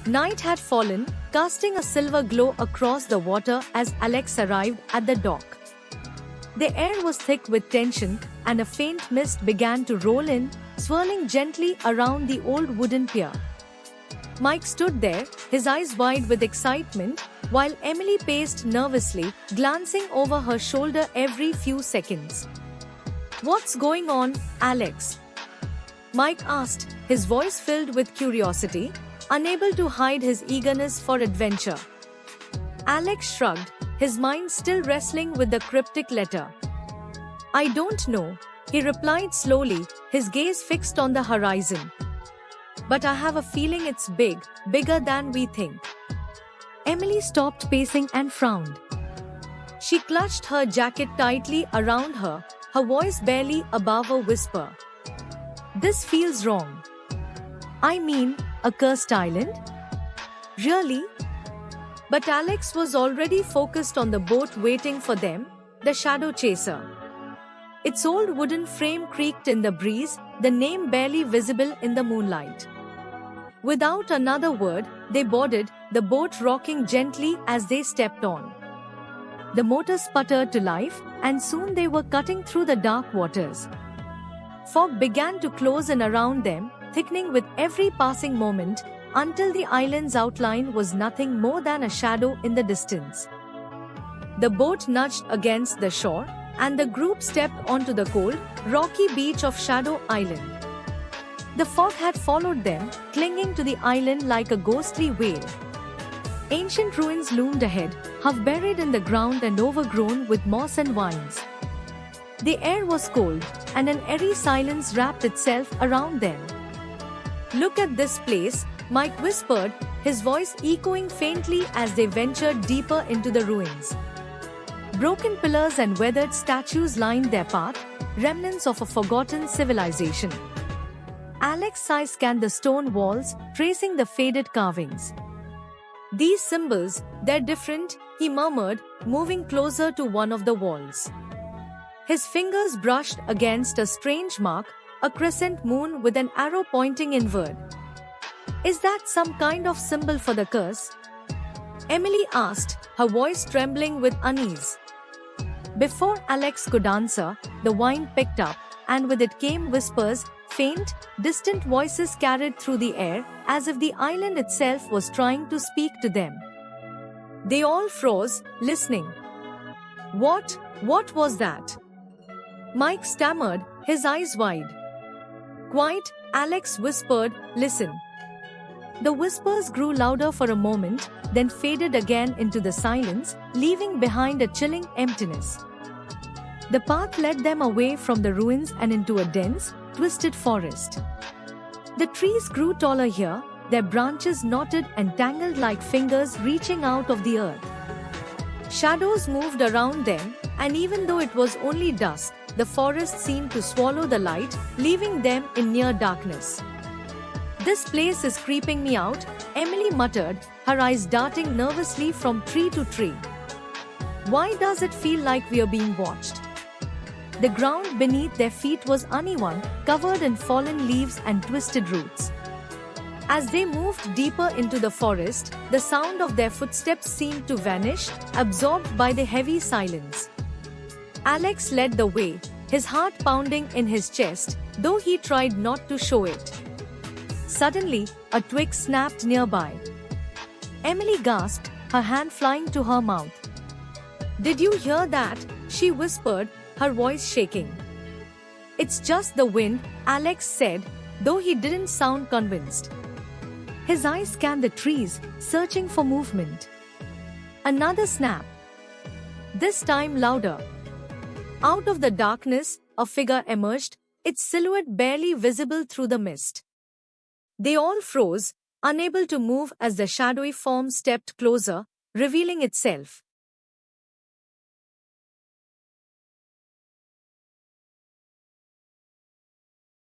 Night had fallen, casting a silver glow across the water as Alex arrived at the dock. The air was thick with tension, and a faint mist began to roll in, swirling gently around the old wooden pier. Mike stood there, his eyes wide with excitement, while Emily paced nervously, glancing over her shoulder every few seconds. "What's going on, Alex?" Mike asked, his voice filled with curiosity, unable to hide his eagerness for adventure. Alex shrugged, his mind still wrestling with the cryptic letter. "I don't know," he replied slowly, his gaze fixed on the horizon. "But I have a feeling it's big, bigger than we think." Emily stopped pacing and frowned. She clutched her jacket tightly around her, her voice barely above a whisper. "This feels wrong." "I mean, a cursed island? Really?" But Alex was already focused on the boat waiting for them, the Shadow Chaser. Its old wooden frame creaked in the breeze, the name barely visible in the moonlight. Without another word, they boarded, the boat rocking gently as they stepped on. The motor sputtered to life, and soon they were cutting through the dark waters. Fog began to close in around them, thickening with every passing moment, until the island's outline was nothing more than a shadow in the distance. The boat nudged against the shore, and the group stepped onto the cold, rocky beach of Shadow Island. The fog had followed them, clinging to the island like a ghostly veil. Ancient ruins loomed ahead, half buried in the ground and overgrown with moss and vines. The air was cold, and an eerie silence wrapped itself around them. "Look at this place," Mike whispered, his voice echoing faintly as they ventured deeper into the ruins. Broken pillars and weathered statues lined their path, remnants of a forgotten civilization. Alex's eyes scanned the stone walls, tracing the faded carvings. "These symbols, they're different," he murmured, moving closer to one of the walls. His fingers brushed against a strange mark, a crescent moon with an arrow pointing inward. "Is that some kind of symbol for the curse?" Emily asked, her voice trembling with unease. Before Alex could answer, the wind picked up, and with it came whispers, faint, distant voices carried through the air, as if the island itself was trying to speak to them. They all froze, listening. What was that?" Mike stammered, his eyes wide. "Quiet," Alex whispered, "listen." The whispers grew louder for a moment, then faded again into the silence, leaving behind a chilling emptiness. The path led them away from the ruins and into a dense, twisted forest. The trees grew taller here, their branches knotted and tangled like fingers reaching out of the earth. Shadows moved around them, and even though it was only dusk, the forest seemed to swallow the light, leaving them in near darkness. "This place is creeping me out," Emily muttered, her eyes darting nervously from tree to tree. "Why does it feel like we are being watched?" The ground beneath their feet was uneven, covered in fallen leaves and twisted roots. As they moved deeper into the forest, the sound of their footsteps seemed to vanish, absorbed by the heavy silence. Alex led the way, his heart pounding in his chest, though he tried not to show it. Suddenly, a twig snapped nearby. Emily gasped, her hand flying to her mouth. "Did you hear that?" she whispered, her voice shaking. "It's just the wind," Alex said, though he didn't sound convinced. His eyes scanned the trees, searching for movement. Another snap. This time louder. Out of the darkness, a figure emerged, its silhouette barely visible through the mist. They all froze, unable to move as the shadowy form stepped closer, revealing itself.